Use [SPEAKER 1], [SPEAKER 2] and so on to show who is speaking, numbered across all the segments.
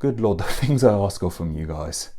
[SPEAKER 1] Good Lord, the things I ask of from you guys.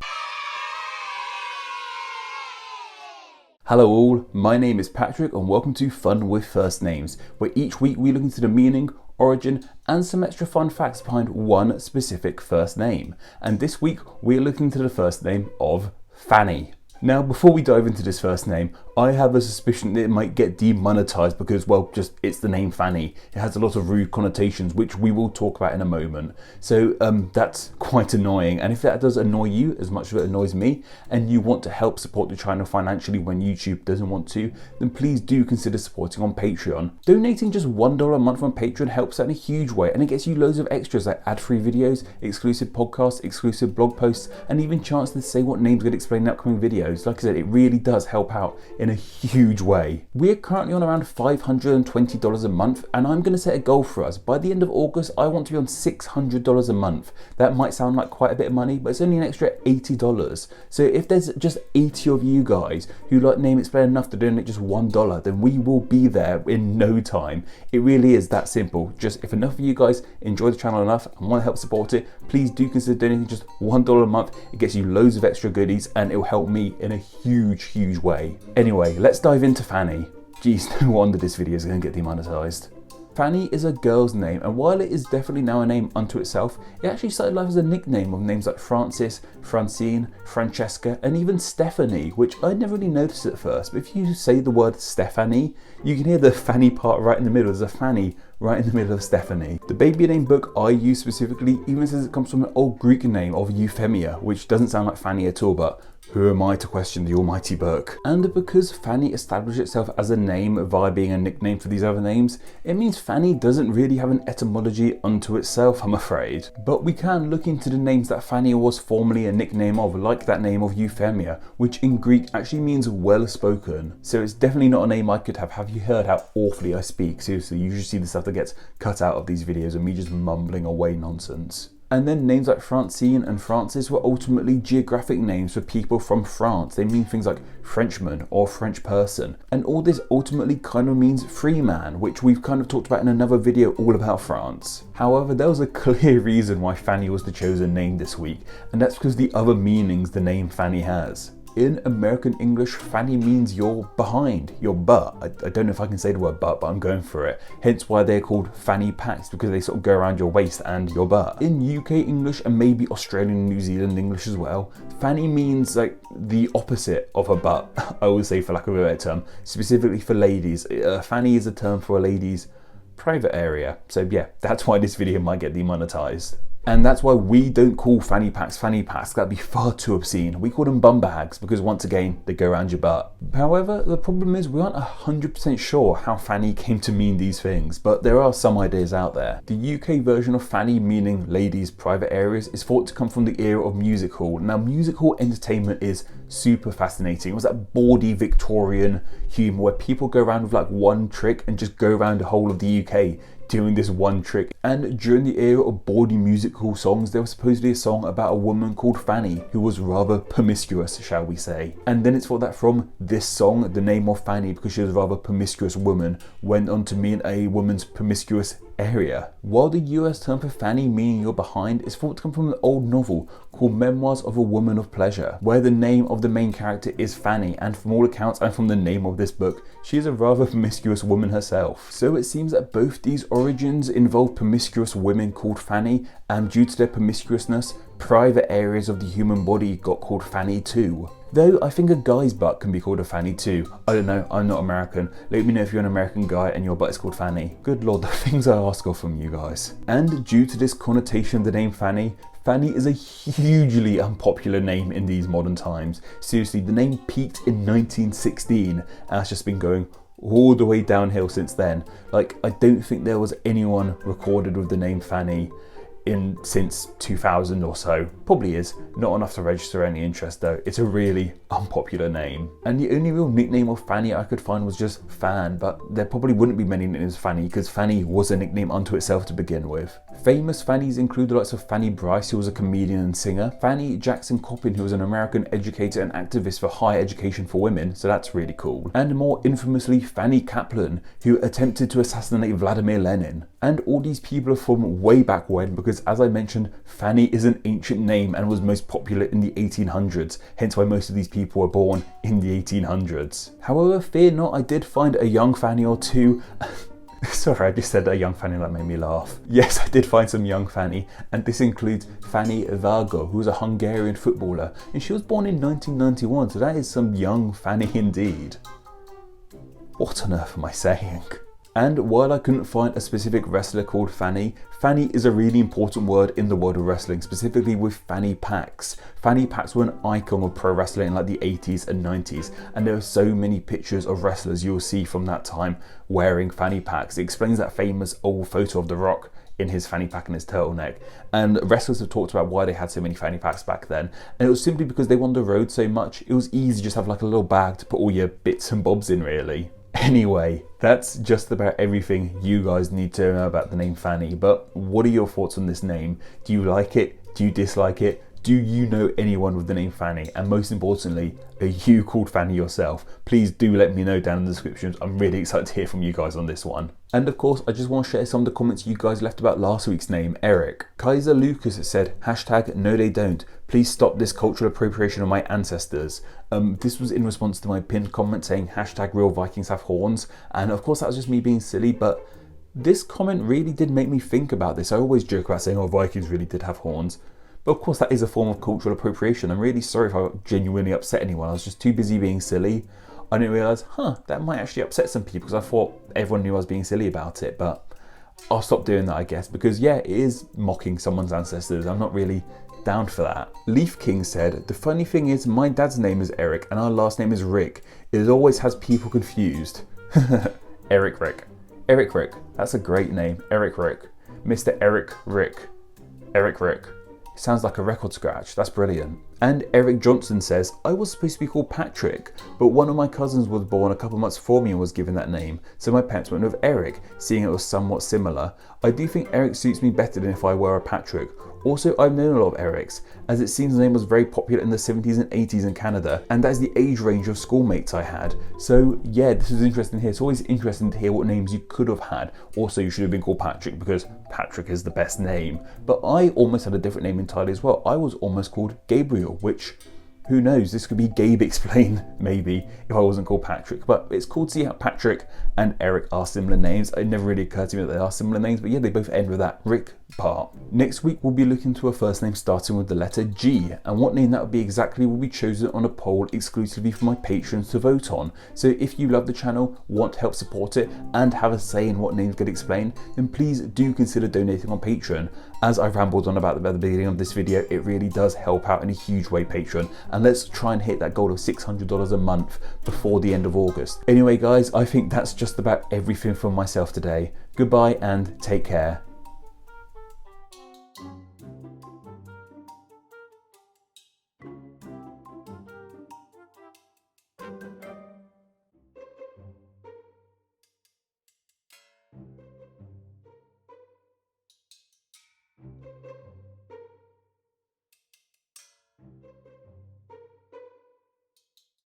[SPEAKER 1] Hello all, my name is Patrick and welcome to Fun with First Names, where each week we look into the meaning, origin and some extra fun facts behind one specific first name. And this week we're looking into the first name of Fanny. Now, before we dive into this first name, I have a suspicion that it might get demonetized because, well, just it's the name Fanny. It has a lot of rude connotations, which we will talk about in a moment. So that's quite annoying. And if that does annoy you as much as it annoys me, and you want to help support the channel financially when YouTube doesn't want to, then please do consider supporting on Patreon. Donating just $1 a month on Patreon helps out in a huge way, and it gets you loads of extras like ad-free videos, exclusive podcasts, exclusive blog posts, and even chances to say what names get explained in upcoming videos. Like I said, it really does help out in a huge way. We're currently on around $520 a month, and I'm going to set a goal for us. By the end of August, I want to be on $600 a month. That might sound like quite a bit of money, but it's only an extra $80. So if there's just 80 of you guys who like Name Explain enough to donate just $1, then we will be there in no time. It really is that simple. Just if enough of you guys enjoy the channel enough and want to help support it, please do consider donating just $1 a month. It gets you loads of extra goodies and it will help me in a huge way. Anyway, let's dive into Fanny. Geez, no wonder this video is going to get demonetized. Fanny is a girl's name, and while it is definitely now a name unto itself, it actually started life as a nickname of names like Francis, Francine, Francesca, and even Stephanie, which I never really noticed at first. But if you say the word Stephanie, you can hear the Fanny part right in the middle. There's a Fanny right in the middle of Stephanie. The baby name book I use specifically even says it comes from an old Greek name of Euphemia, which doesn't sound like Fanny at all, but who am I to question the almighty book? And because Fanny established itself as a name via being a nickname for these other names, it means Fanny doesn't really have an etymology unto itself, I'm afraid. But we can look into the names that Fanny was formerly a nickname of, like that name of Euphemia, which in Greek actually means well spoken. So it's definitely not a name I could have. Have you heard how awfully I speak? Seriously, you usually see the stuff that gets cut out of these videos and me just mumbling away nonsense. And then names like Francine and Francis were ultimately geographic names for people from France. They mean things like Frenchman or French person. And all this ultimately kind of means free man, which we've kind of talked about in another video all about France. However, there was a clear reason why Fanny was the chosen name this week, and that's because the other meanings the name Fanny has. In American English, Fanny means you're behind, your butt. I don't know if I can say the word butt, but I'm going for it. Hence why they're called fanny packs, because they sort of go around your waist and your butt. In UK English and maybe Australian and New Zealand English as well, fanny means like the opposite of a butt, I would say, for lack of a better term, specifically for ladies. Fanny is a term for a lady's private area. So yeah, that's why this video might get demonetized. And that's why we don't call fanny packs. That'd be far too obscene. We call them bum bags because, once again, they go around your butt. However, the problem is we aren't 100% sure how fanny came to mean these things, but there are some ideas out there. The UK version of fanny, meaning ladies' private areas, is thought to come from the era of music hall. Now, music hall entertainment is super fascinating. It was that bawdy Victorian humour where people go around with like one trick and just go around the whole of the UK doing this one trick. And during the era of bawdy music hall songs, there was supposedly a song about a woman called Fanny who was rather promiscuous, shall we say. And then it's thought that from this song, the name of Fanny, because she was a rather promiscuous woman, went on to mean a woman's promiscuous area. While the US term for Fanny, meaning you're behind, is thought to come from an old novel called Memoirs of a Woman of Pleasure, where the name of the main character is Fanny, and from all accounts and from the name of this book, she is a rather promiscuous woman herself. So it seems that both these origins involve promiscuous women called Fanny, and due to their promiscuousness, private areas of the human body got called Fanny too. Though I think a guy's butt can be called a fanny too. I don't know, I'm not American. Let me know if you're an American guy and your butt is called Fanny. Good Lord, the things I ask of from you guys. And due to this connotation of the name Fanny, Fanny is a hugely unpopular name in these modern times. Seriously, the name peaked in 1916 and it's just been going all the way downhill since then. Like, I don't think there was anyone recorded with the name Fanny since 2000 or so. Probably is, not enough to register any interest though. It's a really unpopular name. And the only real nickname of Fanny I could find was just Fan, but there probably wouldn't be many nicknames Fanny because Fanny was a nickname unto itself to begin with. Famous Fannies include the likes of Fanny Brice, who was a comedian and singer, Fanny Jackson Coppin, who was an American educator and activist for higher education for women, so that's really cool, and more infamously Fanny Kaplan, who attempted to assassinate Vladimir Lenin. And all these people are from way back when, because as I mentioned, Fanny is an ancient name and was most popular in the 1800s, hence why most of these people were born in the 1800s. However, fear not, I did find a young Fanny or two. Sorry, I just said a young Fanny, that made me laugh. Yes, I did find some young Fanny, and this includes Fanny Varga, who was a Hungarian footballer, and she was born in 1991, so that is some young Fanny indeed. What on earth am I saying? And while I couldn't find a specific wrestler called Fanny, Fanny is a really important word in the world of wrestling, specifically with fanny packs. Fanny packs were an icon of pro wrestling in like the 80s and 90s, and there are so many pictures of wrestlers you'll see from that time wearing fanny packs. It explains that famous old photo of The Rock in his fanny pack and his turtleneck, and wrestlers have talked about why they had so many fanny packs back then, and it was simply because they were on the road so much. It was easy to just have like a little bag to put all your bits and bobs in, really. Anyway, that's just about everything you guys need to know about the name Fanny, but what are your thoughts on this name? Do you like it? Do you dislike it? Do you know anyone with the name Fanny? And most importantly, are you called Fanny yourself? Please do let me know down in the descriptions. I'm really excited to hear from you guys on this one. And of course, I just want to share some of the comments you guys left about last week's name, Eric. Kaiser Lucas said, #no they don't. Please stop this cultural appropriation of my ancestors. This was in response to my pinned comment saying #real Vikings have horns. And of course that was just me being silly, but this comment really did make me think about this. I always joke about saying, oh, Vikings really did have horns. But of course that is a form of cultural appropriation. I'm really sorry if I genuinely upset anyone. I was just too busy being silly. I didn't realise, that might actually upset some people, because I thought everyone knew I was being silly about it. But I'll stop doing that, I guess, because yeah, it is mocking someone's ancestors. I'm not really down for that. Leaf King said, the funny thing is my dad's name is Eric and our last name is Rick. It always has people confused. Eric Rick. Eric Rick. That's a great name. Eric Rick. Mr. Eric Rick. Eric Rick. Sounds like a record scratch. That's brilliant. And Eric Johnson says, I was supposed to be called Patrick, but one of my cousins was born a couple months before me and was given that name, so my parents went with Eric, seeing it was somewhat similar. I do think Eric suits me better than if I were a Patrick. Also, I've known a lot of Erics, as it seems the name was very popular in the 70s and 80s in Canada, and that is the age range of schoolmates I had. So yeah, this is interesting to hear. It's always interesting to hear what names you could have had. Also, you should have been called Patrick, because Patrick is the best name. But I almost had a different name entirely as well. I was almost called Gabriel, which, who knows, this could be Gabe explained maybe if I wasn't called Patrick. But it's cool to see how Patrick and Eric are similar names. It never really occurred to me that they are similar names, but yeah, they both end with that Rick part. Next week we'll be looking to a first name starting with the letter G, and what name that would be exactly will be chosen on a poll exclusively for my patrons to vote on. So if you love the channel, want to help support it, and have a say in what names get explained, then please do consider donating on Patreon. As I rambled on about at the beginning of this video, it really does help out in a huge way, Patreon, and let's try and hit that goal of $600 a month before the end of August. Anyway guys, I think that's just about everything from myself today. Goodbye and take care.